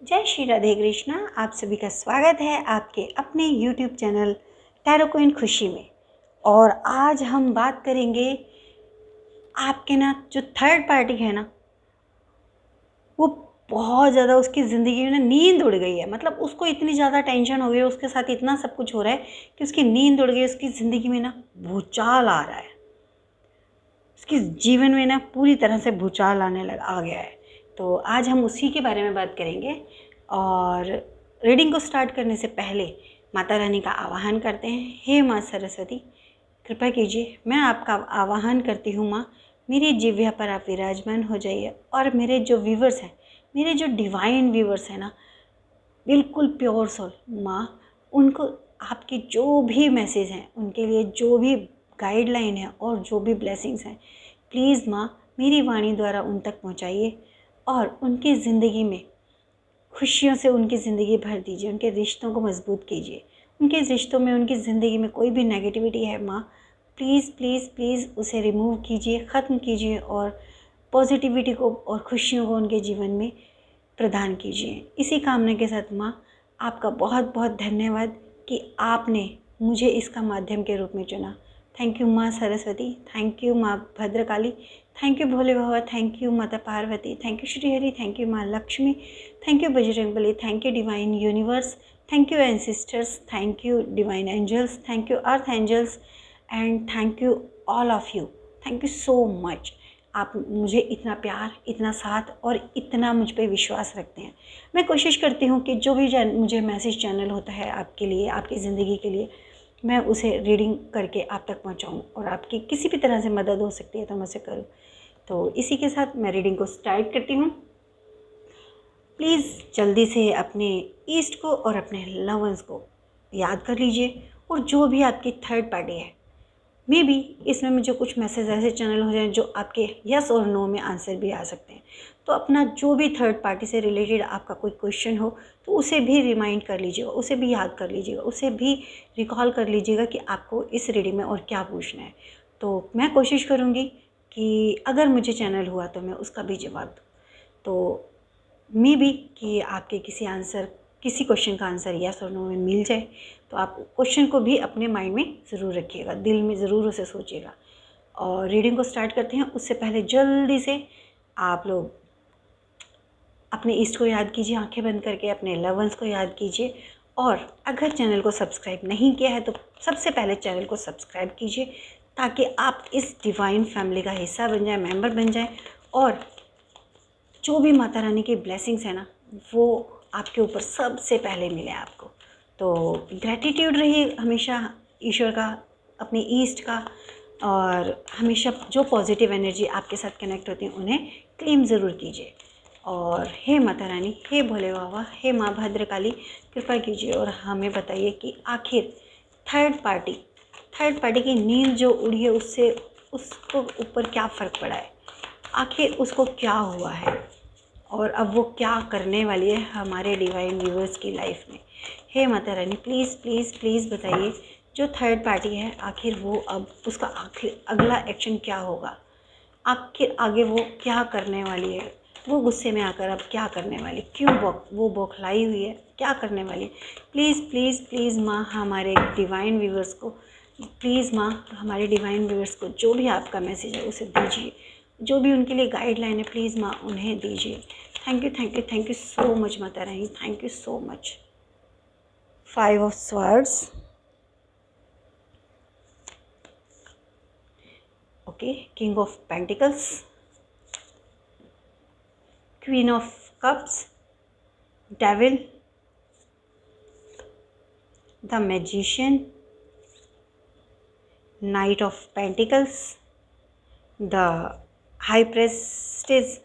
जय श्री राधे कृष्णा। आप सभी का स्वागत है आपके अपने YouTube चैनल टैरो क्वीन खुशी में। और आज हम बात करेंगे आपके ना जो थर्ड पार्टी है ना, वो बहुत ज़्यादा उसकी ज़िंदगी में ना नींद उड़ गई है। मतलब उसको इतनी ज़्यादा टेंशन हो गई है, उसके साथ इतना सब कुछ हो रहा है कि उसकी नींद उड़ गई है। उसकी ज़िंदगी में ना भूचाल आ रहा है, उसके जीवन में ना पूरी तरह से भूचाल आ गया है। तो आज हम उसी के बारे में बात करेंगे। और रीडिंग को स्टार्ट करने से पहले माता रानी का आवाहन करते हैं। हे माँ सरस्वती, कृपा कीजिए, मैं आपका आवाहन करती हूँ माँ, मेरी जिह्वा पर आप विराजमान हो जाइए। और मेरे जो व्यूवर्स हैं, मेरे जो डिवाइन व्यूवर्स हैं ना, बिल्कुल प्योर सोल माँ, उनको आपके जो भी मैसेज हैं, उनके लिए जो भी गाइडलाइन है और जो भी ब्लेसिंग्स हैं, प्लीज़ माँ मेरी वाणी द्वारा उन तक पहुँचाइए और उनकी ज़िंदगी में खुशियों से उनकी ज़िंदगी भर दीजिए। उनके रिश्तों को मजबूत कीजिए। उनके रिश्तों में, उनकी ज़िंदगी में कोई भी नेगेटिविटी है माँ, प्लीज़ प्लीज़ प्लीज़ उसे रिमूव कीजिए, ख़त्म कीजिए और पॉजिटिविटी को और खुशियों को उनके जीवन में प्रदान कीजिए। इसी कामना के साथ माँ, आपका बहुत बहुत धन्यवाद कि आपने मुझे इसका माध्यम के रूप में चुना। थैंक यू माँ सरस्वती, थैंक यू माँ Bhadrakali, thank you Bhole Baba, thank you माता Parvati, thank you Shri Hari, thank you माँ Lakshmi, thank you Bajrangbali, thank you divine universe, thank you ancestors, thank you divine angels, thank you earth angels and thank you all of you. Thank you so much. आप मुझे इतना प्यार, इतना साथ और इतना मुझ पे विश्वास रखते हैं। मैं कोशिश करती हूँ कि जो भी मुझे मैसेज चैनल होता है आपके लिए, आपकी ज़िंदगी के लिए, मैं उसे रीडिंग करके आप तक पहुँचाऊँ और आपकी किसी भी तरह से मदद हो सकती है तो मैं उसे करूँ। तो इसी के साथ मैं रीडिंग को स्टार्ट करती हूँ। प्लीज़ जल्दी से अपने ईस्ट को और अपने लव वंस को याद कर लीजिए। और जो भी आपकी थर्ड पार्टी है, मे बी इसमें मुझे कुछ मैसेज ऐसे चैनल हो जाए जो आपके यस और नो में आंसर भी आ सकते हैं। तो अपना जो भी थर्ड पार्टी से रिलेटेड आपका कोई क्वेश्चन हो तो उसे भी रिमाइंड कर लीजिएगा, उसे भी याद कर लीजिएगा, उसे भी रिकॉल कर लीजिएगा कि आपको इस रीडिंग में और क्या पूछना है। तो मैं कोशिश करूँगी कि अगर मुझे चैनल हुआ तो मैं उसका भी जवाब दूँ। तो मे बी कि आपके किसी क्वेश्चन का आंसर यस और नो में मिल जाए। तो आप क्वेश्चन को भी अपने माइंड में ज़रूर रखिएगा, दिल में ज़रूर उसे सोचिएगा। और रीडिंग को स्टार्ट करते हैं उससे पहले जल्दी से आप लोग अपने ईस्ट को याद कीजिए, आंखें बंद करके अपने लव वंस को याद कीजिए। और अगर चैनल को सब्सक्राइब नहीं किया है तो सबसे पहले चैनल को सब्सक्राइब कीजिए ताकि आप इस डिवाइन फैमिली का हिस्सा बन जाए, मेंबर बन जाए। और जो भी माता रानी की ब्लेसिंग्स है ना, वो आपके ऊपर सबसे पहले मिले आपको। तो ग्रैटिट्यूड रहिए हमेशा ईश्वर का, अपने ईस्ट का। और हमेशा जो पॉजिटिव एनर्जी आपके साथ कनेक्ट होती है उन्हें क्लेम ज़रूर कीजिए। और हे माता रानी, हे भोले बाबा, हे माँ भद्रकाली, कृपा कीजिए और हमें बताइए कि आखिर थर्ड पार्टी की नींद जो उड़ी है उससे उसको ऊपर क्या फ़र्क पड़ा है, आखिर उसको क्या हुआ है और अब वो क्या करने वाली है हमारे डिवाइन व्यूवर्स की लाइफ में। हे Mata Rani, please please please बताइए जो थर्ड पार्टी है आखिर वो अब उसका आखिर अगला एक्शन क्या होगा, आखिर आगे वो क्या करने वाली है, वो गुस्से में आकर अब क्या करने वाली, क्यों वो बौखलाई हुई है, क्या करने वाली है। प्लीज़ प्लीज़ प्लीज़ माँ हमारे डिवाइन व्यूवर्स को, प्लीज़ माँ हमारे डिवाइन व्यूवर्स को जो भी आपका मैसेज है उसे दीजिए, जो भी उनके लिए गाइडलाइन है प्लीज़ माँ उन्हें दीजिए। Thank you thank you thank you so much माता रानी, thank you so much. 5 of swords, okay, king of pentacles, queen of cups, devil, the magician, knight of pentacles, the high priestess.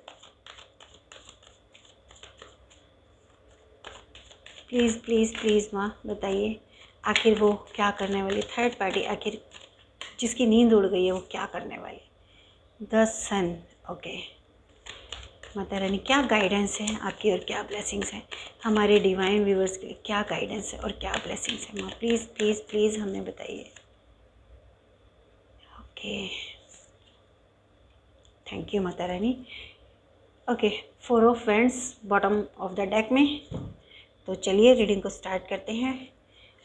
Please please please माँ बताइए आखिर वो क्या करने वाली, third party आखिर जिसकी नींद उड़ गई है वो क्या करने वाली। The sun, okay. Mata Rani क्या गाइडेंस है आपकी और क्या ब्लेसिंग्स हैं हमारे डिवाइन व्यूवर्स के लिए, क्या गाइडेंस है और क्या ब्लेसिंग्स है माँ, प्लीज़ प्लीज़ प्लीज़ हमें बताइए। ओके, थैंक यू माता रानी। Okay, 4 of friends bottom of the deck में। तो चलिए रीडिंग को स्टार्ट करते हैं।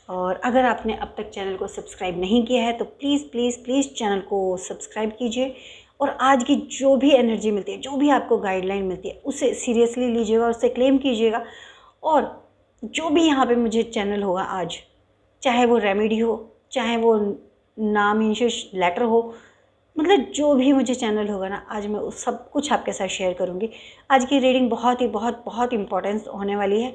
और अगर आपने अब तक चैनल को सब्सक्राइब नहीं किया है तो प्लीज़ प्लीज़ प्लीज़ चैनल को सब्सक्राइब कीजिए। और आज की जो भी एनर्जी मिलती है, जो भी आपको गाइडलाइन मिलती है, उसे सीरियसली लीजिएगा, उससे क्लेम कीजिएगा। और जो भी यहाँ पे मुझे चैनल होगा आज, चाहे वो रेमेडी हो, चाहे वो नाम इंशिश लेटर हो, मतलब जो भी मुझे चैनल होगा ना, आज मैं उस सब कुछ आपके साथ शेयर करूँगी। आज की रीडिंग बहुत ही बहुत बहुत इम्पोर्टेंस होने वाली है।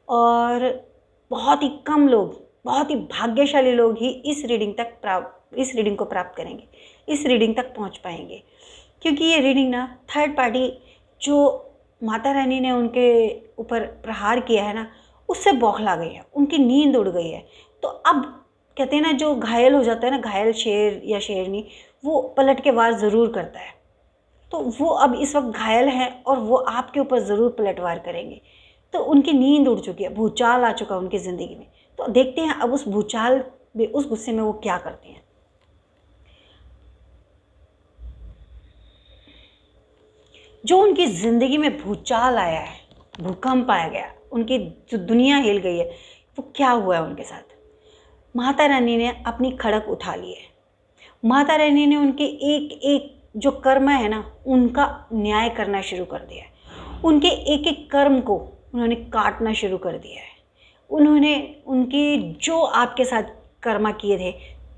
और बहुत ही कम लोग, बहुत ही भाग्यशाली लोग ही इस रीडिंग को प्राप्त करेंगे, इस रीडिंग तक पहुंच पाएंगे। क्योंकि ये रीडिंग ना थर्ड पार्टी जो माता रानी ने उनके ऊपर प्रहार किया है ना, उससे बौखला गई है, उनकी नींद उड़ गई है। तो अब कहते हैं ना, जो घायल हो जाता है ना, घायल शेर या शेरनी, वो पलट के वार ज़रूर करता है। तो वो अब इस वक्त घायल हैं और वो आपके ऊपर ज़रूर पलटवार करेंगे। तो उनकी नींद उड़ चुकी है, भूचाल आ चुका है उनकी ज़िंदगी में। तो देखते हैं अब उस भूचाल में, उस गुस्से में वो क्या करते हैं। जो उनकी ज़िंदगी में भूचाल आया है, भूकंप आया गया, उनकी जो दुनिया हिल गई है, वो क्या हुआ है उनके साथ। माता रानी ने अपनी खड़क उठा ली है। माता रानी ने उनके एक एक जो कर्म है ना, उनका न्याय करना शुरू कर दिया है। उनके एक एक कर्म को उन्होंने काटना शुरू कर दिया है। उन्होंने उनकी जो आपके साथ कर्मा किए थे,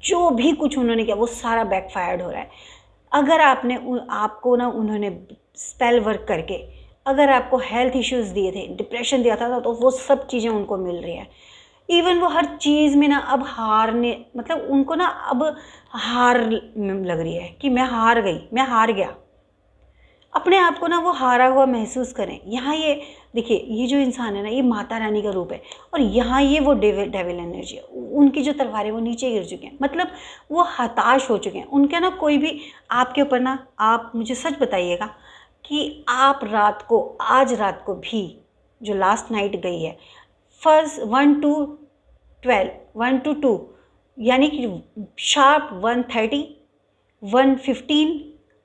जो भी कुछ उन्होंने किया, वो सारा बैकफायर्ड हो रहा है। अगर आपको ना उन्होंने स्पेल वर्क करके, अगर आपको हेल्थ इश्यूज़ दिए थे, डिप्रेशन दिया था, तो वो सब चीज़ें उनको मिल रही हैं। इवन वो हर चीज़ में ना अब हारने, मतलब उनको ना अब हार लग रही है कि मैं हार गई, मैं हार गया। अपने आप को ना वो हारा हुआ महसूस करें। यहाँ ये देखिए, ये जो इंसान है ना, ये माता रानी का रूप है। और यहाँ ये वो डेविल एनर्जी है। उनकी जो तलवार है वो नीचे गिर चुके हैं, मतलब वो हताश हो चुके हैं। उनके ना कोई भी आपके ऊपर ना, आप मुझे सच बताइएगा कि आप रात को, आज रात को भी जो लास्ट नाइट गई है, फर्स्ट 1 to 12, 1 to 2, यानी कि शार्प 1:30, 1:15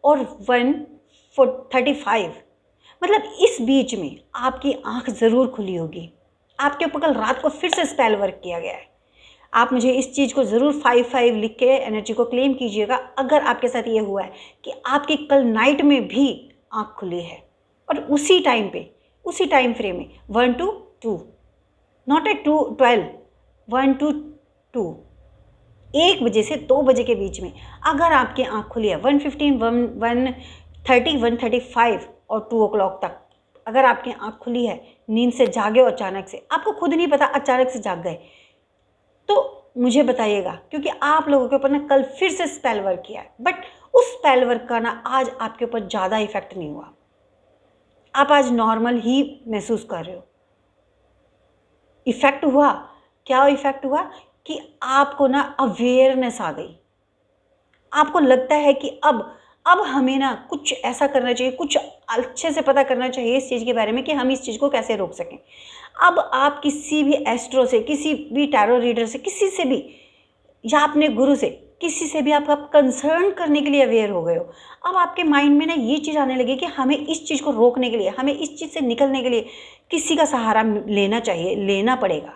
और 1:35, मतलब इस बीच में आपकी आंख ज़रूर खुली होगी। आपके ऊपर कल रात को फिर से स्पेल वर्क किया गया है। आप मुझे इस चीज़ को ज़रूर 5 लिख के एनर्जी को क्लेम कीजिएगा, अगर आपके साथ ये हुआ है कि आपकी कल नाइट में भी आंख खुली है। और उसी टाइम पे, उसी टाइम फ्रेम में 1 to 2, नॉट एट 12, 1 to 2, 1 बजे से 2 बजे के बीच में अगर आपकी आँख खुली है, 1:15, 1:30, 1:35 और 2 o'clock तक अगर आपकी आँख खुली है, नींद से जागे हो अचानक से, आपको खुद नहीं पता अचानक से जाग गए, तो मुझे बताइएगा। क्योंकि आप लोगों के ऊपर ना कल फिर से स्पेल वर्क किया है, बट उस स्पेल वर्क का ना आज आपके ऊपर ज़्यादा इफेक्ट नहीं हुआ। आप आज नॉर्मल ही महसूस कर रहे हो। इफ़ेक्ट हुआ, क्या इफ़ेक्ट हुआ कि आपको ना अवेयरनेस आ गई। आपको लगता है कि अब हमें ना कुछ ऐसा करना चाहिए, कुछ अच्छे से पता करना चाहिए इस चीज़ के बारे में कि हम इस चीज़ को कैसे रोक सकें। अब आप किसी भी एस्ट्रो से, किसी भी टैरो रीडर से, किसी से भी, या अपने गुरु से, किसी से भी आप कंसर्न करने के लिए अवेयर हो गए हो। अब आपके माइंड में ना ये चीज़ आने लगी कि हमें इस चीज़ को रोकने के लिए, हमें इस चीज़ से निकलने के लिए किसी का सहारा लेना चाहिए, लेना पड़ेगा।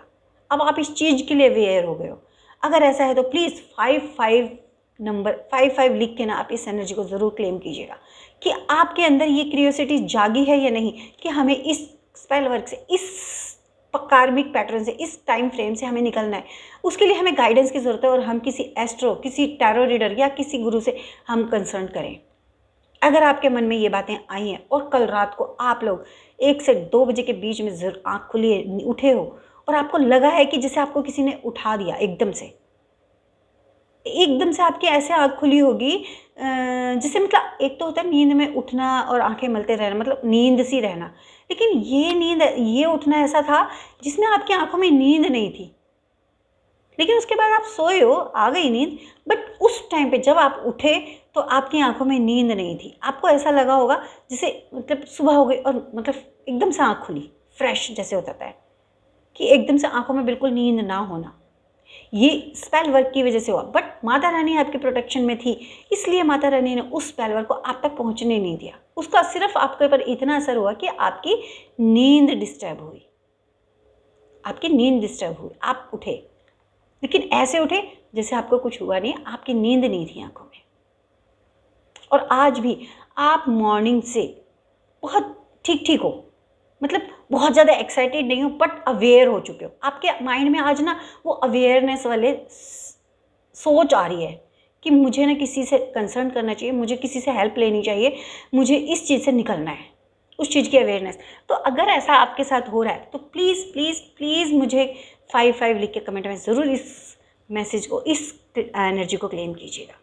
अब आप इस चीज़ के लिए अवेयर हो गए हो। अगर ऐसा है तो प्लीज़ 55 लिख के ना आप इस एनर्जी को ज़रूर क्लेम कीजिएगा कि आपके अंदर ये क्यूरियोसिटी जागी है या नहीं, कि हमें इस स्पेल वर्क से, इस कार्मिक पैटर्न से, इस टाइम फ्रेम से हमें निकलना है। उसके लिए हमें गाइडेंस की ज़रूरत है और हम किसी एस्ट्रो, किसी टैरो रीडर या किसी गुरु से हम कंसर्न करें। अगर आपके मन में ये बातें आई हैं और कल रात को आप लोग 1 से 2 बजे के बीच में आँख खुली है, उठे हो और आपको लगा है कि जैसे आपको किसी ने उठा दिया, एकदम से आपकी ऐसे आँख खुली होगी, जैसे मतलब एक तो होता है नींद में उठना और आंखें मलते रहना, मतलब नींद सी रहना, लेकिन ये उठना ऐसा था जिसमें आपकी आंखों में नींद नहीं थी, लेकिन उसके बाद आप सोए हो, आ गई नींद, बट उस टाइम पे जब आप उठे तो आपकी आंखों में नींद नहीं थी। आपको ऐसा लगा होगा जैसे मतलब सुबह हो गई और मतलब एकदम से आँख खुली, फ्रेश जैसे होता है कि एकदम से आँखों में बिल्कुल नींद ना होना। ये स्पेल वर्क की वजह से हुआ, बट माता रानी आपके प्रोटेक्शन में थी, इसलिए माता रानी ने उस स्पेल वर्क को आप तक पहुंचने नहीं दिया। उसका सिर्फ आपके ऊपर इतना असर हुआ कि आपकी नींद डिस्टर्ब हुई, आपकी नींद डिस्टर्ब हुई, आप उठे, लेकिन ऐसे उठे जैसे आपको कुछ हुआ नहीं, आपकी नींद नहीं थी आंखों में। और आज भी आप मॉर्निंग से बहुत ठीक ठीक हो, मतलब बहुत ज़्यादा एक्साइटेड नहीं हो, बट अवेयर हो चुके हो। आपके माइंड में आज ना वो अवेयरनेस वाले सोच आ रही है कि मुझे ना किसी से कंसर्न करना चाहिए, मुझे किसी से हेल्प लेनी चाहिए, मुझे इस चीज़ से निकलना है, उस चीज़ की अवेयरनेस। तो अगर ऐसा आपके साथ हो रहा है तो प्लीज़ प्लीज़ प्लीज़ मुझे 5 लिख के कमेंट में ज़रूर इस मैसेज को, इस एनर्जी को क्लेम कीजिएगा।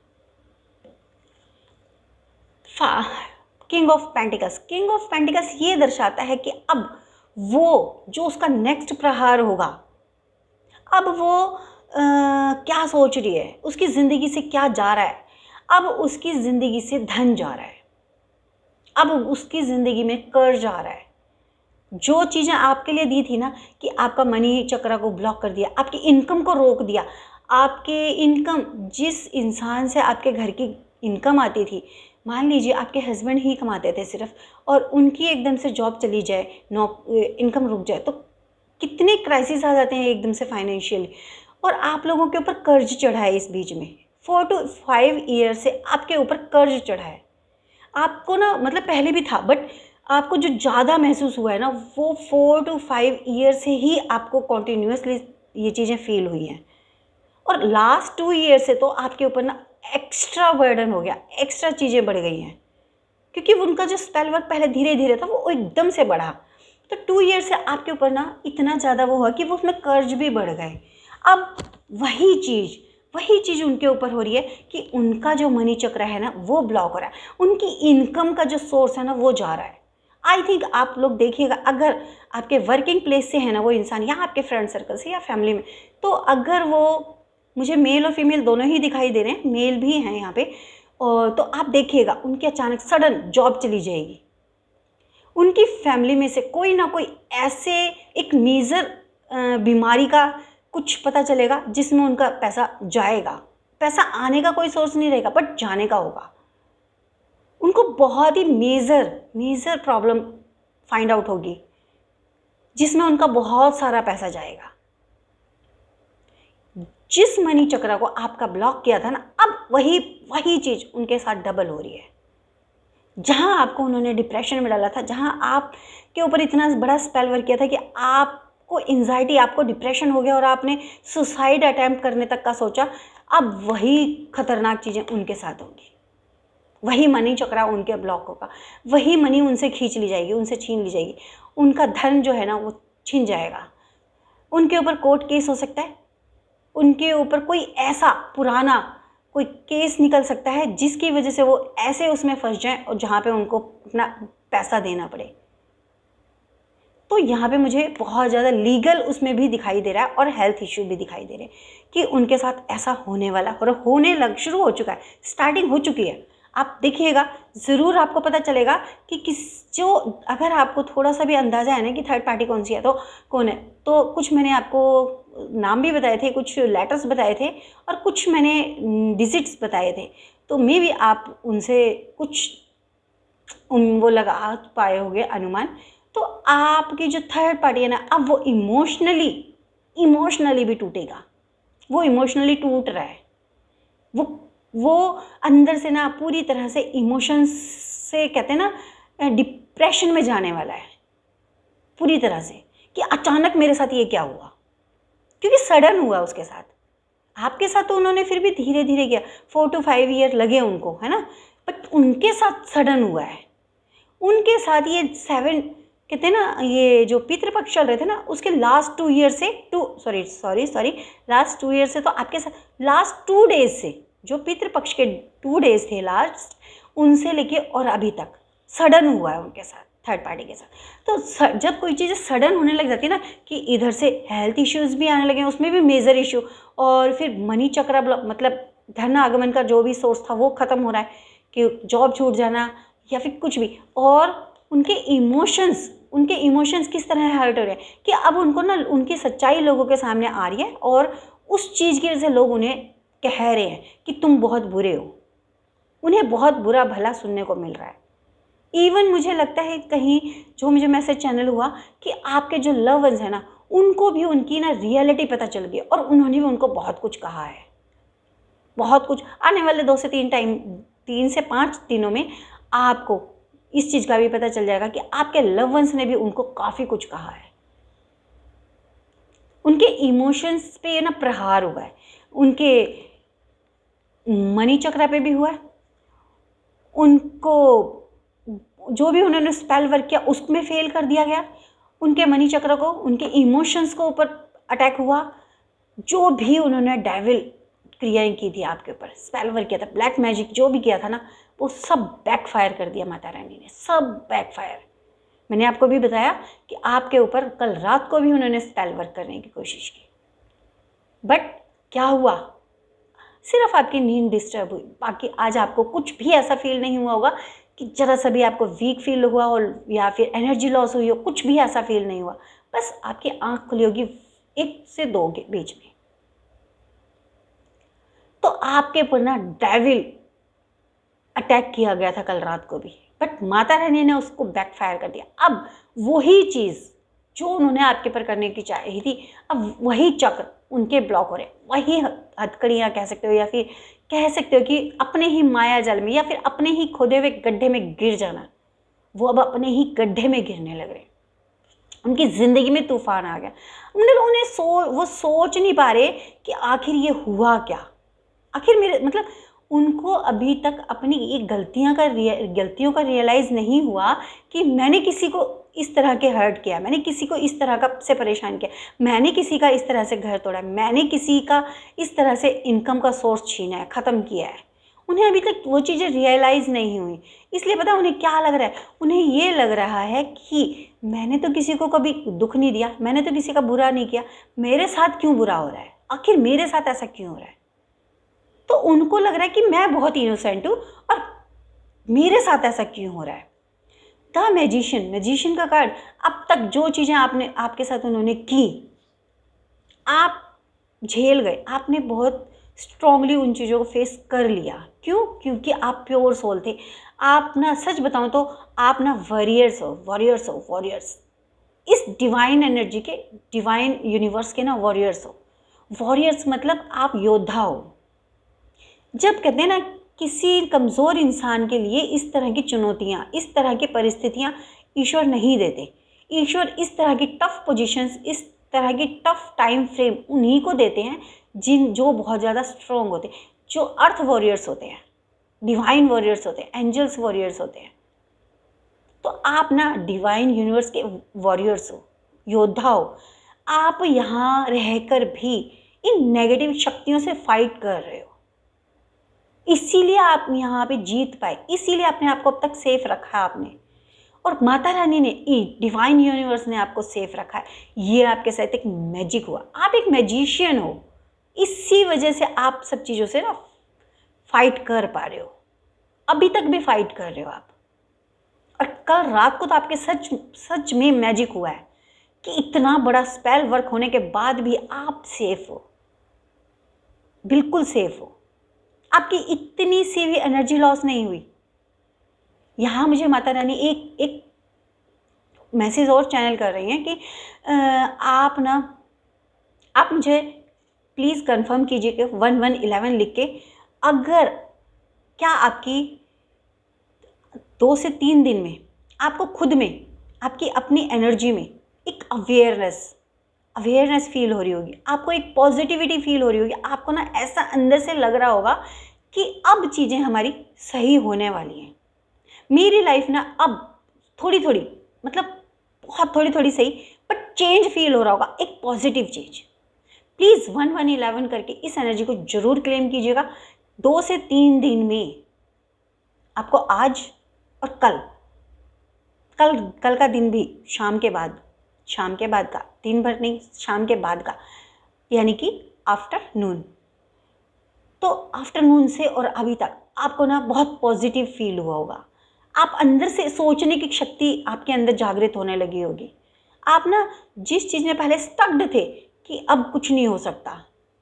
King of pentacles, king of pentacles ये दर्शाता है कि अब वो जो उसका नेक्स्ट प्रहार होगा, अब वो क्या सोच रही है, उसकी ज़िंदगी से क्या जा रहा है। अब उसकी ज़िंदगी से धन जा रहा है, अब उसकी ज़िंदगी में कर्ज आ रहा है। जो चीज़ें आपके लिए दी थी ना, कि आपका मनी चक्र को ब्लॉक कर दिया, आपकी इनकम को रोक दिया, आपके इनकम, जिस इंसान से आपके घर की इनकम आती थी, मान लीजिए आपके हस्बैंड ही कमाते थे सिर्फ, और उनकी एकदम से जॉब चली जाए, इनकम रुक जाए, तो कितने क्राइसिस आ जाते हैं एकदम से फाइनेंशियली। और आप लोगों के ऊपर कर्ज चढ़ा है इस बीच में, 4 to 5 ईयर से आपके ऊपर कर्ज चढ़ा है। आपको ना, मतलब पहले भी था, बट आपको जो ज़्यादा महसूस हुआ है ना, वो 4 to 5 ईयर से ही आपको कॉन्टीन्यूसली ये चीज़ें फील हुई हैं। और लास्ट 2 ईयर से तो आपके ऊपर ना एक्स्ट्रा बर्डन हो गया, एक्स्ट्रा चीज़ें बढ़ गई हैं, क्योंकि उनका जो स्पेल वर्क पहले धीरे धीरे था वो एकदम से बढ़ा। तो 2 ईयर से आपके ऊपर ना इतना ज़्यादा वो हुआ कि वो उसमें कर्ज भी बढ़ गए। अब वही चीज़ उनके ऊपर हो रही है कि उनका जो मनी चक्र है ना वो ब्लॉक हो रहा है, उनकी इनकम का जो सोर्स है ना वो जा रहा है। आई थिंक आप लोग देखिएगा, अगर आपके वर्किंग प्लेस से है ना वो इंसान, या आपके फ्रेंड सर्कल से या फैमिली में, तो अगर वो, मुझे मेल और फीमेल दोनों ही दिखाई दे रहे हैं, मेल भी हैं यहाँ पे, और तो आप देखिएगा उनकी अचानक सडन जॉब चली जाएगी। उनकी फैमिली में से कोई ना कोई ऐसे एक मेजर बीमारी का कुछ पता चलेगा जिसमें उनका पैसा जाएगा। पैसा आने का कोई सोर्स नहीं रहेगा, बट जाने का होगा। उनको बहुत ही मेजर प्रॉब्लम फाइंड आउट होगी जिसमें उनका बहुत सारा पैसा जाएगा। जिस मनी चक्र को आपका ब्लॉक किया था ना, अब वही चीज़ उनके साथ डबल हो रही है। जहाँ आपको उन्होंने डिप्रेशन में डाला था, जहाँ आपके ऊपर इतना बड़ा स्पेल वर्क किया था कि आपको एंजाइटी, आपको डिप्रेशन हो गया और आपने सुसाइड अटैम्प्ट करने तक का सोचा, अब वही खतरनाक चीज़ें उनके साथ होंगी। वही मनी चक्रा उनके ब्लॉक होगा, वही मनी उनसे खींच ली जाएगी, उनसे छीन ली जाएगी, उनका धन जो है ना वो छीन जाएगा। उनके ऊपर कोर्ट केस हो सकता है, उनके ऊपर कोई ऐसा पुराना कोई केस निकल सकता है जिसकी वजह से वो ऐसे उसमें फंस जाएं और जहाँ पे उनको अपना पैसा देना पड़े। तो यहाँ पे मुझे बहुत ज़्यादा लीगल उसमें भी दिखाई दे रहा है और हेल्थ इश्यू भी दिखाई दे रहे हैं कि उनके साथ ऐसा होने वाला और होने लग शुरू हो चुका है, स्टार्टिंग हो चुकी है। आप देखिएगा, ज़रूर आपको पता चलेगा कि जो, अगर आपको थोड़ा सा भी अंदाज़ा है ना कि थर्ड पार्टी कौन सी है तो कौन है, तो कुछ मैंने आपको नाम भी बताए थे, कुछ लेटर्स बताए थे और कुछ मैंने डिजिट्स बताए थे। तो मे भी आप उनसे कुछ वो लगा पाए होंगे अनुमान। तो आपकी जो थर्ड पार्टी है ना, अब वो इमोशनली भी टूटेगा। वो इमोशनली टूट रहा है, वो अंदर से ना पूरी तरह से इमोशंस से, कहते हैं ना, डिप्रेशन में जाने वाला है पूरी तरह से, कि अचानक मेरे साथ ये क्या हुआ, क्योंकि सडन हुआ उसके साथ। आपके साथ तो उन्होंने फिर भी धीरे धीरे किया, 4 to 5 ईयर लगे उनको, है ना, बट उनके साथ सडन हुआ है। उनके साथ ये 7, कहते हैं ना, ये जो पितृपक्ष चल रहे थे ना, उसके लास्ट 2 ईयर से लास्ट 2 ईयर से, तो आपके साथ लास्ट 2 डेज से, जो पितृपक्ष के 2 डेज थे लास्ट, उनसे लेके और अभी तक सडन हुआ है उनके साथ, थर्ड पार्टी के साथ। तो जब कोई चीज़ सडन होने लग जाती है ना, कि इधर से हेल्थ इश्यूज़ भी आने लगे, उसमें भी मेजर इशू, और फिर मनी चक्र मतलब धन आगमन का जो भी सोर्स था वो ख़त्म हो रहा है, कि जॉब छूट जाना या फिर कुछ भी, और उनके इमोशंस किस तरह हर्ट हो रहे हैं कि अब उनको ना उनकी सच्चाई लोगों के सामने आ रही है और उस चीज़ की वजह से लोग उन्हें कह रहे हैं कि तुम बहुत बुरे हो, उन्हें बहुत बुरा भला सुनने को मिल रहा है। इवन मुझे लगता है कहीं जो मुझे मैसेज चैनल हुआ कि आपके जो लव वंस है ना, उनको भी उनकी ना रियलिटी पता चल गई और उन्होंने भी उनको बहुत कुछ कहा है, बहुत कुछ। आने वाले 3 से 5 दिनों में आपको इस चीज़ का भी पता चल जाएगा कि आपके लव वंस ने भी उनको काफ़ी कुछ कहा है। उनके इमोशंस पे ना प्रहार हुआ है, उनके मनी चक्र पे भी हुआ है, उनको जो भी उन्होंने स्पेल वर्क किया उसमें फेल कर दिया गया, उनके मनी चक्र को, उनके इमोशंस को ऊपर अटैक हुआ। जो भी उन्होंने डेविल क्रियाएं की थी आपके ऊपर, स्पेल वर्क किया था, ब्लैक मैजिक जो भी किया था ना, वो सब बैकफायर कर दिया माता रानी ने, सब बैकफायर। मैंने आपको भी बताया कि आपके ऊपर कल रात को भी उन्होंने स्पेल वर्क करने की कोशिश की, बट क्या हुआ, सिर्फ आपकी नींद डिस्टर्ब हुई। बाकी आज आपको कुछ भी ऐसा फील नहीं हुआ होगा कि जरा सा भी आपको वीक फील हुआ हो या फिर एनर्जी लॉस हुई हो, कुछ भी ऐसा फील नहीं हुआ। बस आपकी आंख खुली होगी 1 से 2 के बीच में। तो आपके ऊपर ना डेविल अटैक किया गया था कल रात को भी, बट माता रानी ने उसको बैकफायर कर दिया। अब वही चीज़ जो उन्होंने आपके ऊपर करने की चाही थी, अब वही चक्र उनके ब्लॉक हो रहे, वही हथकड़ियाँ कह सकते हो, या फिर कह सकते हो कि अपने ही माया जाल में या फिर अपने ही खोदे हुए गड्ढे में गिर जाना, वो अब अपने ही गड्ढे में गिरने लग रहे। उनकी ज़िंदगी में तूफान आ गया। मतलब वो सोच नहीं पा रहे कि आखिर ये हुआ क्या, आखिर मेरे मतलब उनको अभी तक अपनी ये गलतियों का रियलाइज़ नहीं हुआ कि मैंने किसी को इस तरह के हर्ट किया, मैंने किसी को इस तरह का से परेशान किया, मैंने किसी का इस तरह से घर तोड़ा, मैंने किसी का इस तरह से इनकम का सोर्स छीना है, ख़त्म किया है। उन्हें अभी तक वो चीज़ें रियलाइज़ नहीं हुई। इसलिए पता उन्हें क्या लग रहा है, उन्हें ये लग रहा है कि मैंने तो किसी को कभी दुख नहीं दिया, मैंने तो किसी का बुरा नहीं किया, मेरे साथ क्यों बुरा हो रहा है, आखिर मेरे साथ ऐसा क्यों हो रहा है। तो उनको लग रहा है कि मैं बहुत इनोसेंट हूँ और मेरे साथ ऐसा क्यों हो रहा है। द मैजिशियन का कार्ड, अब तक जो चीज़ें आपके साथ उन्होंने की, आप झेल गए, आपने बहुत स्ट्रांगली उन चीज़ों को फेस कर लिया। क्यों? क्योंकि आप प्योर सोल थे। आप ना, सच बताऊं तो आप ना वॉरियर्स इस डिवाइन एनर्जी के, डिवाइन यूनिवर्स के ना वॉरियर्स हो। वॉरियर्स मतलब आप योद्धा हो। जब कहते हैं ना किसी कमज़ोर इंसान के लिए इस तरह की चुनौतियाँ, इस तरह की परिस्थितियाँ ईश्वर नहीं देते। ईश्वर इस तरह की टफ पोजीशंस, इस तरह की टफ टाइम फ्रेम उन्हीं को देते हैं जो बहुत ज़्यादा स्ट्रॉन्ग होते हैं, जो अर्थ वॉरियर्स होते हैं, डिवाइन वॉरियर्स होते हैं, एंजल्स वॉरियर्स होते हैं। तो आप ना डिवाइन यूनिवर्स के वॉरियर्स हो, योद्धा हो। आप यहाँ रहकर भी इन नेगेटिव शक्तियों से फाइट कर रहे हो, इसीलिए आप यहाँ पे जीत पाए, इसीलिए अपने आप को अब तक सेफ रखा आपने, और माता रानी ने, डिवाइन यूनिवर्स ने आपको सेफ रखा है। ये आपके साथ एक मैजिक हुआ, आप एक मैजिशियन हो, इसी वजह से आप सब चीज़ों से ना फाइट कर पा रहे हो, अभी तक भी फाइट कर रहे हो आप। और कल रात को तो आपके सच में मैजिक हुआ है कि इतना बड़ा स्पेल वर्क होने के बाद भी आप सेफ हो, बिल्कुल सेफ हो, आपकी इतनी सी भी एनर्जी लॉस नहीं हुई। यहाँ मुझे माता रानी एक मैसेज और चैनल कर रही हैं कि आप मुझे प्लीज़ कंफर्म कीजिए कि 1111 लिख के, अगर क्या आपकी 2 से 3 दिन में आपको खुद में, आपकी अपनी एनर्जी में एक अवेयरनेस फील हो रही होगी, आपको एक पॉजिटिविटी फील हो रही होगी, आपको ना ऐसा अंदर से लग रहा होगा कि अब चीज़ें हमारी सही होने वाली हैं, मेरी लाइफ ना अब थोड़ी थोड़ी, मतलब बहुत थोड़ी थोड़ी सही, बट चेंज फील हो रहा होगा, एक पॉजिटिव चेंज। प्लीज़ 1111 करके इस एनर्जी को ज़रूर क्लेम कीजिएगा। 2 से 3 दिन में आपको आज और कल का दिन भी शाम के बाद का, दिन भर नहीं, शाम के बाद का, यानी कि आफ्टरनून। तो आफ्टरनून से और अभी तक आपको ना बहुत पॉजिटिव फील हुआ होगा, आप अंदर से सोचने की शक्ति आपके अंदर जागृत होने लगी होगी। आप ना जिस चीज़ में पहले स्टक्ड थे कि अब कुछ नहीं हो सकता,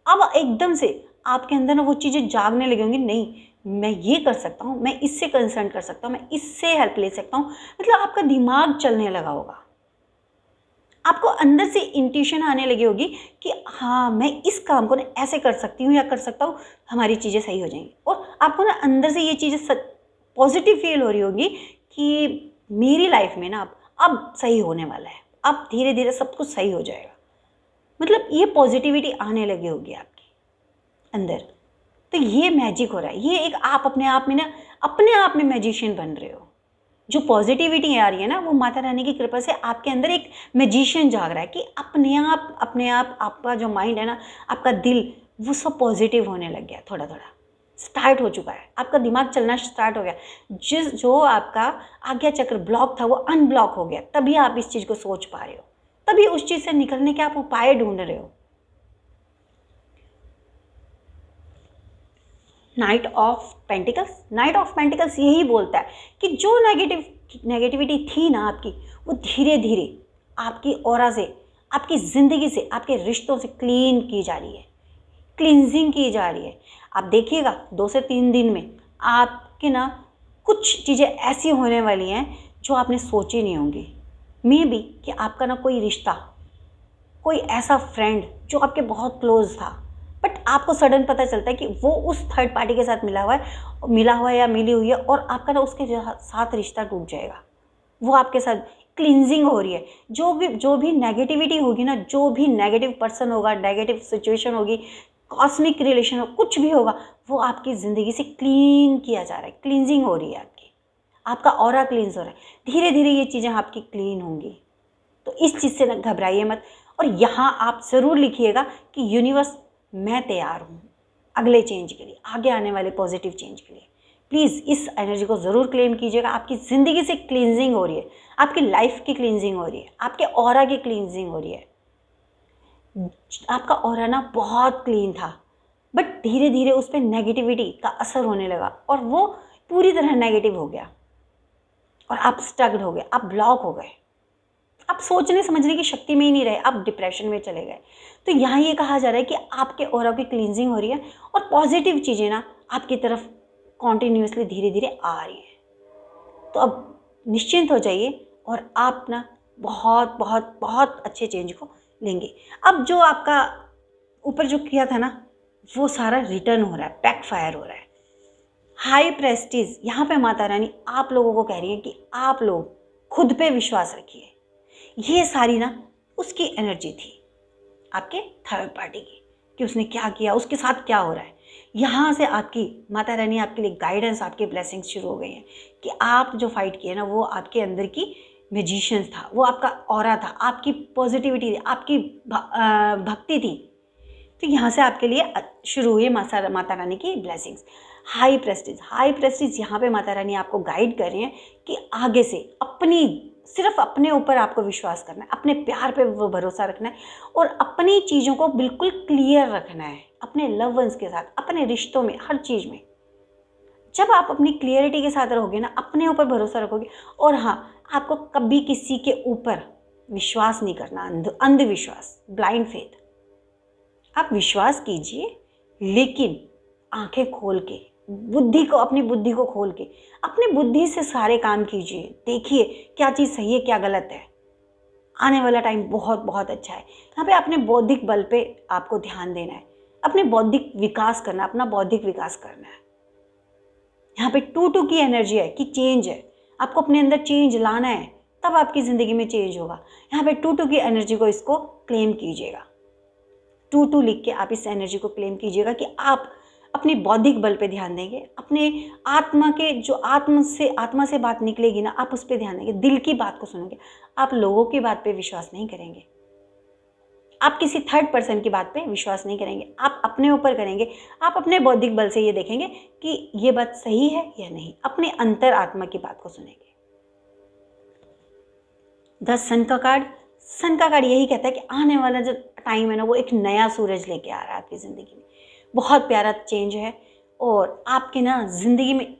अब एकदम से आपके अंदर ना वो चीज़ें जागने लगी होंगी, नहीं मैं ये कर सकता हूँ, मैं इससे कंसर्न कर सकता हूँ, मैं इससे हेल्प ले सकता हूँ। मतलब आपका दिमाग चलने लगा होगा, आपको अंदर से इंट्यूशन आने लगी होगी कि हाँ मैं इस काम को ना ऐसे कर सकती हूँ या कर सकता हूँ, हमारी चीज़ें सही हो जाएंगी। और आपको ना अंदर से ये चीज़ें पॉजिटिव फील हो रही होगी कि मेरी लाइफ में ना अब सही होने वाला है, अब धीरे धीरे सब कुछ सही हो जाएगा। मतलब ये पॉजिटिविटी आने लगी होगी आपके अंदर। तो ये मैजिक हो रहा है, ये एक आप अपने आप में ना अपने आप में मैजिशियन बन रहे हो। जो पॉजिटिविटी आ रही है ना, वो माता रानी की कृपा से आपके अंदर एक मैजिशियन जाग रहा है कि अपने आप आपका जो माइंड है ना, आपका दिल, वो सब पॉजिटिव होने लग गया, थोड़ा थोड़ा स्टार्ट हो चुका है, आपका दिमाग चलना स्टार्ट हो गया। जो आपका आज्ञा चक्र ब्लॉक था वो अनब्लॉक हो गया, तभी आप इस चीज़ को सोच पा रहे हो, तभी उस चीज़ से निकलने के आप उपाय ढूंढ रहे हो। नाइट ऑफ पेंटिकल्स यही बोलता है कि जो नेगेटिविटी थी ना आपकी, वो धीरे धीरे आपकी ऑरा से, आपकी ज़िंदगी से, आपके रिश्तों से क्लीन की जा रही है, क्लींजिंग की जा रही है। आप देखिएगा 2 से 3 दिन में आपके ना कुछ चीज़ें ऐसी होने वाली हैं जो आपने सोची नहीं होंगी। मे बी कि आपका ना कोई रिश्ता, कोई ऐसा फ्रेंड जो आपके बहुत क्लोज था, बट आपको सडन पता चलता है कि वो उस थर्ड पार्टी के साथ मिला हुआ है या मिली हुई है, और आपका ना उसके साथ रिश्ता टूट जाएगा। वो आपके साथ क्लिनजिंग हो रही है। जो भी नेगेटिविटी होगी ना, जो भी नेगेटिव पर्सन होगा, नेगेटिव सिचुएशन होगी, कॉस्मिक रिलेशन हो, कुछ भी होगा, वो आपकी ज़िंदगी से क्लीन किया जा रहा है, क्लिनजिंग हो रही है आपकी, आपका ऑरा क्लींस हो रहा है। धीरे धीरे ये चीज़ें आपकी क्लीन होंगी। तो इस चीज़ से घबराइए मत। और यहाँ आप ज़रूर लिखिएगा कि यूनिवर्स, मैं तैयार हूँ अगले चेंज के लिए, आगे आने वाले पॉजिटिव चेंज के लिए। प्लीज़ इस एनर्जी को ज़रूर क्लेम कीजिएगा। आपकी ज़िंदगी से क्लींजिंग हो रही है, आपकी लाइफ की क्लींजिंग हो रही है, आपके ऑरा की क्लींजिंग हो रही है। आपका ऑरा ना बहुत क्लीन था, बट धीरे धीरे उस पर नेगेटिविटी का असर होने लगा और वो पूरी तरह नेगेटिव हो गया, और आप स्टक्ड हो गए, आप ब्लॉक हो गए, आप सोचने समझने की शक्ति में ही नहीं रहे, आप डिप्रेशन में चले गए। तो यहाँ ये कहा जा रहा है कि आपके ऑरा की क्लींजिंग हो रही है और पॉजिटिव चीज़ें ना आपकी तरफ कॉन्टिन्यूसली धीरे धीरे आ रही हैं। तो अब निश्चिंत हो जाइए और आप ना बहुत बहुत बहुत अच्छे चेंज को लेंगे। अब जो आपका ऊपर जो किया था ना, वो सारा रिटर्न हो रहा है, बैकफायर हो रहा है। हाई प्रेस्टीज, यहाँ पे माता रानी आप लोगों को कह रही है कि आप लोग खुद पे विश्वास रखिए। ये सारी ना उसकी एनर्जी थी, आपके थर्ड पार्टी की, कि उसने क्या किया, उसके साथ क्या हो रहा है। यहाँ से आपकी माता रानी आपके लिए गाइडेंस, आपकी ब्लेसिंग्स शुरू हो गई हैं कि आप जो फाइट किए ना, वो आपके अंदर की मैजिशियंस था, वो आपका ऑरा था, आपकी पॉजिटिविटी थी, आपकी भक्ति थी। तो यहाँ से आपके लिए शुरू हुई माता रानी की ब्लेसिंग्स। हाई प्रेस्टीज यहाँ पे माता रानी आपको गाइड कर रही हैं कि आगे से सिर्फ अपने ऊपर आपको विश्वास करना है, अपने प्यार पे वो भरोसा रखना है और अपनी चीज़ों को बिल्कुल क्लियर रखना है, अपने लव वंस के साथ, अपने रिश्तों में, हर चीज़ में। जब आप अपनी क्लियरिटी के साथ रहोगे ना, अपने ऊपर भरोसा रखोगे, और हाँ, आपको कभी किसी के ऊपर विश्वास नहीं करना, अंधविश्वास, ब्लाइंड फेथ। आप विश्वास कीजिए, लेकिन आंखें खोल के, अपनी बुद्धि को खोल के, अपनी बुद्धि से सारे काम कीजिए। देखिए क्या चीज़ सही है, क्या गलत है। आने वाला टाइम बहुत बहुत अच्छा है। यहाँ पे अपने बौद्धिक बल पे आपको ध्यान देना है, अपने बौद्धिक विकास करना, अपना बौद्धिक विकास करना है। यहाँ पे 2-2 की एनर्जी है कि चेंज है, आपको अपने अंदर चेंज लाना है, तब आपकी ज़िंदगी में चेंज होगा। यहाँ पे 2-2 की एनर्जी को, इसको क्लेम कीजिएगा। 2-2 लिख के आप इस एनर्जी को क्लेम कीजिएगा कि आप अपने बौद्धिक बल पे ध्यान देंगे, अपने आत्मा के जो आत्मा से बात निकलेगी ना, आप उस पर ध्यान देंगे, दिल की बात को सुनेंगे। आप लोगों की बात पे विश्वास नहीं करेंगे, आप किसी थर्ड पर्सन की बात पे विश्वास नहीं करेंगे, आप अपने ऊपर करेंगे। आप अपने बौद्धिक बल से ये देखेंगे कि ये बात सही है या नहीं, अपने अंतर आत्मा की बात को सुनेंगे। 10 सन का कार्ड यही कहता है कि आने वाला जो टाइम है ना, वो एक नया सूरज लेके आ रहा है आपकी ज़िंदगी में। बहुत प्यारा चेंज है। और आपके ना ज़िंदगी में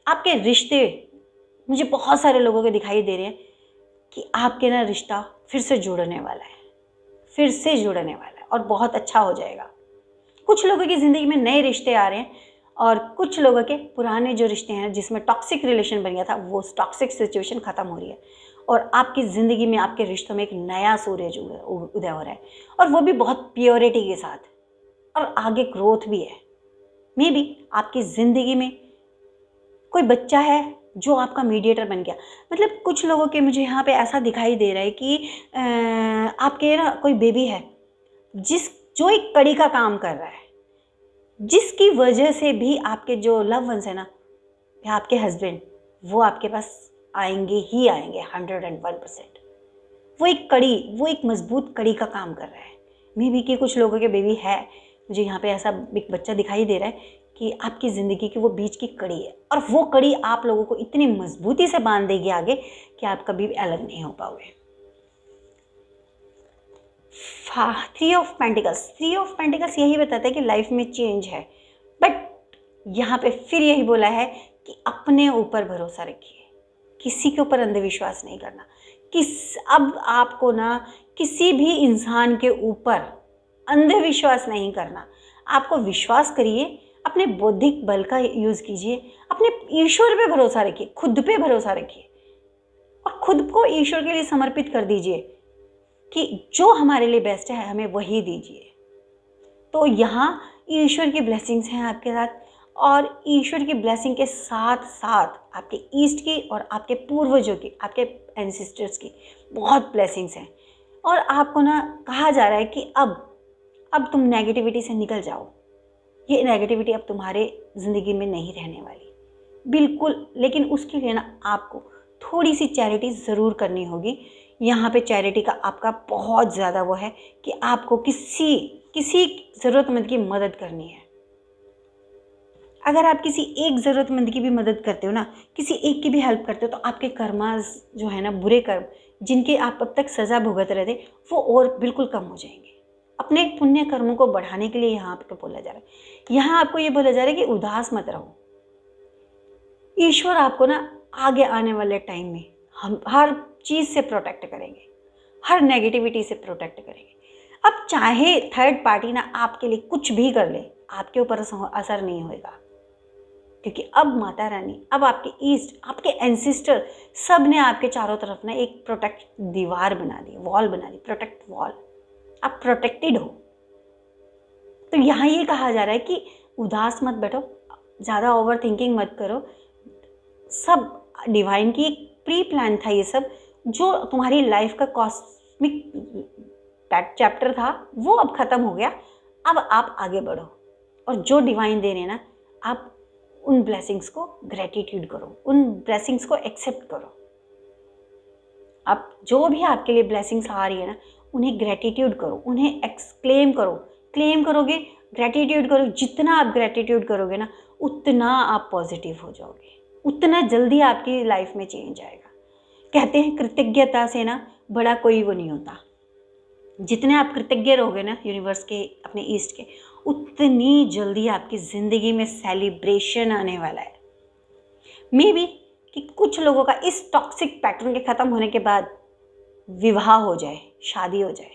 आपके रिश्ते, मुझे बहुत सारे लोगों के दिखाई दे रहे हैं कि आपके ना रिश्ता फिर से जुड़ने वाला है, और बहुत अच्छा हो जाएगा। कुछ लोगों की ज़िंदगी में नए रिश्ते आ रहे हैं और कुछ लोगों के पुराने जो रिश्ते हैं जिसमें टॉक्सिक रिलेशन बन गया था, वो टॉक्सिक सिचुएशन ख़त्म हो रही है और आपकी ज़िंदगी में, आपके रिश्तों में एक नया सूरज उदय हो रहा है और वो भी बहुत प्योरिटी के साथ, और आगे ग्रोथ भी है। मे बी आपकी ज़िंदगी में कोई बच्चा है जो आपका मीडिएटर बन गया। मतलब कुछ लोगों के मुझे यहाँ पे ऐसा दिखाई दे रहा है कि आपके ना कोई बेबी है जो एक कड़ी का काम कर रहा है, जिसकी वजह से भी आपके जो लव वंस है ना, या आपके हस्बैंड, वो आपके पास आएंगे ही आएंगे 101%। वो एक मजबूत कड़ी का काम कर रहा है। मे बी कि कुछ लोगों के बेबी है, मुझे यहाँ पे ऐसा एक बच्चा दिखाई दे रहा है कि आपकी ज़िंदगी की वो बीच की कड़ी है और वो कड़ी आप लोगों को इतनी मजबूती से बांध देगी आगे कि आप कभी भी अलग नहीं हो पाओगे। 3 ऑफ पेंटिकल्स यही बताता है कि लाइफ में चेंज है, बट यहाँ पे फिर यही बोला है कि अपने ऊपर भरोसा रखिए, किसी के ऊपर अंधविश्वास नहीं करना। अब आपको ना किसी भी इंसान के ऊपर अंधविश्वास नहीं करना। आपको विश्वास करिए, अपने बौद्धिक बल का यूज़ कीजिए, अपने ईश्वर पे भरोसा रखिए, खुद पे भरोसा रखिए और खुद को ईश्वर के लिए समर्पित कर दीजिए कि जो हमारे लिए बेस्ट है हमें वही दीजिए। तो यहाँ ईश्वर की ब्लेसिंग्स हैं आपके साथ, और ईश्वर की ब्लेसिंग के साथ साथ आपके ईस्ट की और आपके पूर्वजों की, आपके एंसेस्टर्स की बहुत ब्लेसिंग्स हैं। और आपको ना कहा जा रहा है कि अब तुम नेगेटिविटी से निकल जाओ, ये नेगेटिविटी अब तुम्हारे ज़िंदगी में नहीं रहने वाली, बिल्कुल। लेकिन उसके लिए ना आपको थोड़ी सी चैरिटी ज़रूर करनी होगी। यहाँ पे चैरिटी का आपका बहुत ज़्यादा वो है कि आपको किसी ज़रूरतमंद की मदद करनी है। अगर आप किसी एक ज़रूरतमंद की भी मदद करते हो ना, किसी एक की भी हेल्प करते हो, तो आपके कर्मास जो है ना, बुरे कर्म जिनके आप अब तक सज़ा भुगत रहे थे, वो और बिल्कुल कम हो जाएंगे। अपने पुण्य कर्मों को बढ़ाने के लिए यहाँ पे बोला जा रहा है, यहाँ आपको ये बोला जा रहा है कि उदास मत रहो। ईश्वर आपको ना आगे आने वाले टाइम में हम हर चीज़ से प्रोटेक्ट करेंगे, हर नेगेटिविटी से प्रोटेक्ट करेंगे। अब चाहे थर्ड पार्टी ना आपके लिए कुछ भी कर ले, आपके ऊपर असर नहीं होगा, क्योंकि अब माता रानी, अब आपके ईस्ट, आपके एंसेस्टर सब ने आपके चारों तरफ ना एक प्रोटेक्ट दीवार बना दी, वॉल बना दी, प्रोटेक्ट वॉल। आप प्रोटेक्टेड हो। तो यहाँ ये कहा जा रहा है कि उदास मत बैठो, ज़्यादा ओवर थिंकिंग मत करो। सब डिवाइन की एक प्री प्लान था, ये सब जो तुम्हारी लाइफ का कॉस्मिक चैप्टर था वो अब ख़त्म हो गया। अब आप आगे बढ़ो और जो डिवाइन दे रहे हैं ना, आप उन ब्लेसिंग्स को ग्रेटिट्यूड करो, उन ब्लेसिंग्स को एक्सेप्ट करो। अब जो भी आपके लिए ब्लेसिंग्स आ रही है ना, उन्हें ग्रेटिट्यूड करो, उन्हें क्लेम करो। क्लेम करोगे, ग्रेटिट्यूड करो। जितना आप ग्रेटिट्यूड करोगे ना, उतना आप पॉजिटिव हो जाओगे, उतना जल्दी आपकी लाइफ में चेंज आएगा। कहते हैं कृतज्ञता से ना बड़ा कोई वो नहीं होता। जितने आप कृतज्ञ रहोगे ना यूनिवर्स के, अपने ईस्ट के, उतनी जल्दी आपकी ज़िंदगी में सेलिब्रेशन आने वाला है। मे बी कि कुछ लोगों का इस टॉक्सिक पैटर्न के ख़त्म होने के बाद विवाह हो जाए, शादी हो जाए।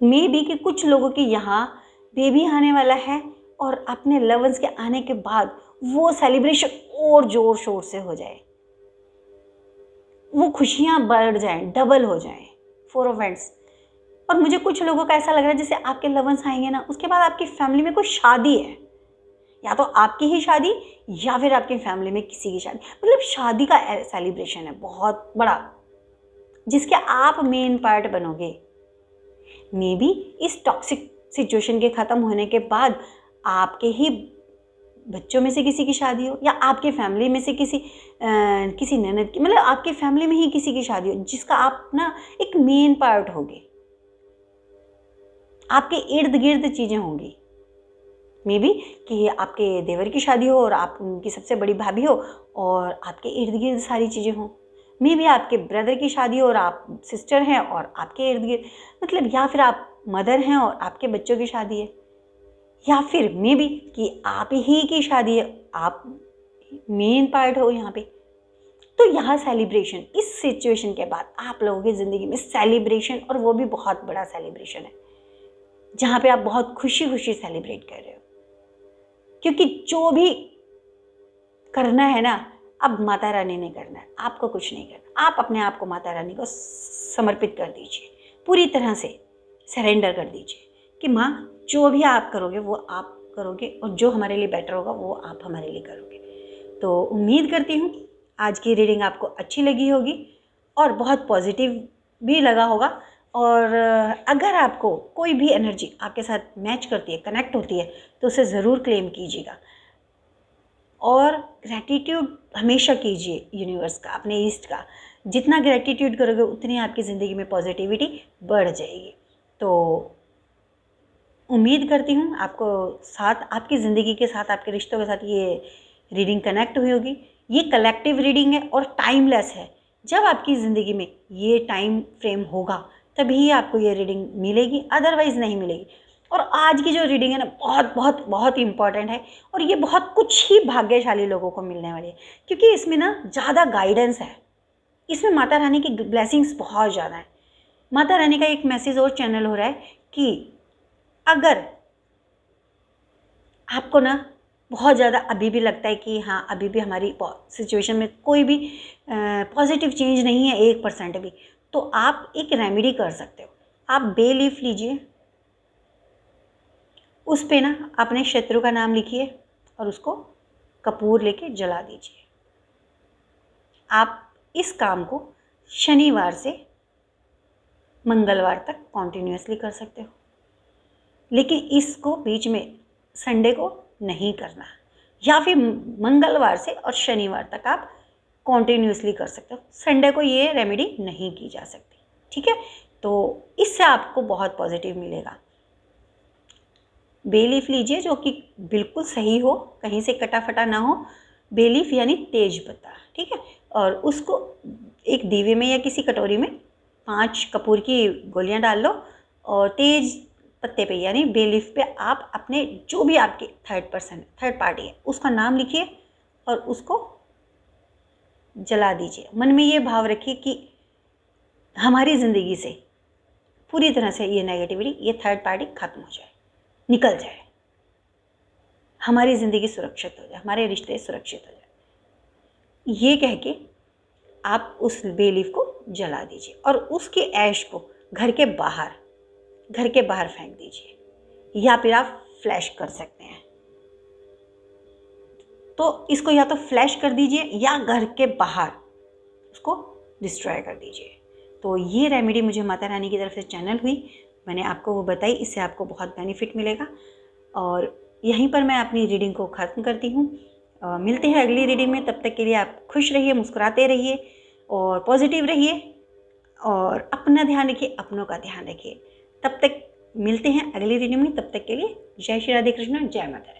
मे बी कि कुछ लोगों के यहाँ बेबी आने वाला है और अपने लवर्स के आने के बाद वो सेलिब्रेशन और ज़ोर शोर से हो जाए, वो खुशियाँ बढ़ जाएं, डबल हो जाएं। 4 ऑफ वैंड्स। और मुझे कुछ लोगों का ऐसा लग रहा है जैसे आपके लवर्स आएंगे ना, उसके बाद आपकी फैमिली में कोई शादी है, या तो आपकी ही शादी या फिर आपकी फैमिली में किसी की शादी। मतलब शादी का सेलिब्रेशन है बहुत बड़ा, जिसके आप मेन पार्ट बनोगे। मे बी इस टॉक्सिक सिचुएशन के ख़त्म होने के बाद आपके ही बच्चों में से किसी की शादी हो, या आपके फैमिली में से किसी ननद की, मतलब आपकी फैमिली में ही किसी की शादी हो, जिसका आप ना एक मेन पार्ट होगे। आपके इर्द गिर्द चीज़ें होंगी। मे बी कि आपके देवर की शादी हो और आप उनकी सबसे बड़ी भाभी हो और आपके इर्द गिर्द सारी चीज़ें हों। मे बी आपके ब्रदर की शादी हो और आप सिस्टर हैं और आपके इर्द गिर्द, मतलब, या फिर आप मदर हैं और आपके बच्चों की शादी है, या फिर मे बी कि आप ही की शादी है, आप मेन पार्ट हो यहाँ पे। तो यहाँ सेलिब्रेशन, इस सिचुएशन के बाद आप लोगों की ज़िंदगी में सेलिब्रेशन, और वो भी बहुत बड़ा सेलिब्रेशन है। जहाँ पे आप बहुत खुशी खुशी सेलिब्रेट कर रहे हो, क्योंकि जो भी करना है ना, अब माता रानी ने करना है, आपको कुछ नहीं करना। आप अपने आप को माता रानी को समर्पित कर दीजिए, पूरी तरह से सरेंडर कर दीजिए कि माँ जो भी आप करोगे वो आप करोगे, और जो हमारे लिए बेटर होगा वो आप हमारे लिए करोगे। तो उम्मीद करती हूँ आज की रीडिंग आपको अच्छी लगी होगी और बहुत पॉजिटिव भी लगा होगा। और अगर आपको कोई भी एनर्जी आपके साथ मैच करती है, कनेक्ट होती है, तो उसे ज़रूर क्लेम कीजिएगा। और ग्रैटिट्यूड हमेशा कीजिए यूनिवर्स का, अपने ईस्ट का। जितना ग्रैटिट्यूड करोगे उतनी आपकी ज़िंदगी में पॉजिटिविटी बढ़ जाएगी। तो उम्मीद करती हूँ आपको साथ, आपकी ज़िंदगी के साथ, आपके रिश्तों के साथ ये रीडिंग कनेक्ट हुई होगी। ये कलेक्टिव रीडिंग है और टाइमलेस है। जब आपकी ज़िंदगी में ये टाइम फ्रेम होगा तभी आपको ये रीडिंग मिलेगी, अदरवाइज़ नहीं मिलेगी। और आज की जो रीडिंग है ना, बहुत बहुत बहुत इंपॉर्टेंट है, और ये बहुत कुछ ही भाग्यशाली लोगों को मिलने वाली है, क्योंकि इसमें ना ज़्यादा गाइडेंस है। इसमें माता रानी की ब्लेसिंग्स बहुत ज़्यादा है। माता रानी का एक मैसेज और चैनल हो रहा है कि अगर आपको ना बहुत ज़्यादा अभी भी लगता है कि हाँ, अभी भी हमारी सिचुएशन में कोई भी पॉजिटिव चेंज नहीं है 1% भी, तो आप एक रेमेडी कर सकते हो। आप बे लीफ लीजिए, उस पे ना अपने शत्रु का नाम लिखिए और उसको कपूर लेके जला दीजिए। आप इस काम को शनिवार से मंगलवार तक कॉन्टिन्यूसली कर सकते हो, लेकिन इसको बीच में संडे को नहीं करना, या फिर मंगलवार से और शनिवार तक आप कॉन्टिन्यूसली कर सकते हो। संडे को ये रेमेडी नहीं की जा सकती, ठीक है। तो इससे आपको बहुत पॉजिटिव मिलेगा। बे लीफ लीजिए जो कि बिल्कुल सही हो, कहीं से कटा फटा ना हो। बे लीफ यानी तेज पत्ता, ठीक है। और उसको एक दीवे में या किसी कटोरी में 5 कपूर की गोलियां डाल लो, और तेज पत्ते पे यानी बे लीफ पे आप अपने जो भी आपके थर्ड पार्टी है उसका नाम लिखिए और उसको जला दीजिए। मन में ये भाव रखिए कि हमारी ज़िंदगी से पूरी तरह से ये नेगेटिविटी, ये थर्ड पार्टी खत्म हो जाए, निकल जाए, हमारी ज़िंदगी सुरक्षित हो जाए, हमारे रिश्ते सुरक्षित हो जाए। ये कह के आप उस बे लीफ को जला दीजिए और उसके ऐश को घर के बाहर फेंक दीजिए, या फिर आप फ्लैश कर सकते हैं। तो इसको या तो फ्लैश कर दीजिए या घर के बाहर उसको डिस्ट्रॉय कर दीजिए। तो ये रेमेडी मुझे माता रानी की तरफ से चैनल हुई, मैंने आपको वो बताई, इससे आपको बहुत बेनिफिट मिलेगा। और यहीं पर मैं अपनी रीडिंग को ख़त्म करती हूँ। मिलते हैं अगली रीडिंग में, तब तक के लिए आप खुश रहिए, मुस्कुराते रहिए और पॉजिटिव रहिए, और अपना ध्यान रखिए, अपनों का ध्यान रखिए। तब तक मिलते हैं अगली रीडिंग में, तब तक के लिए जय श्री राधे कृष्ण, जय माता रानी।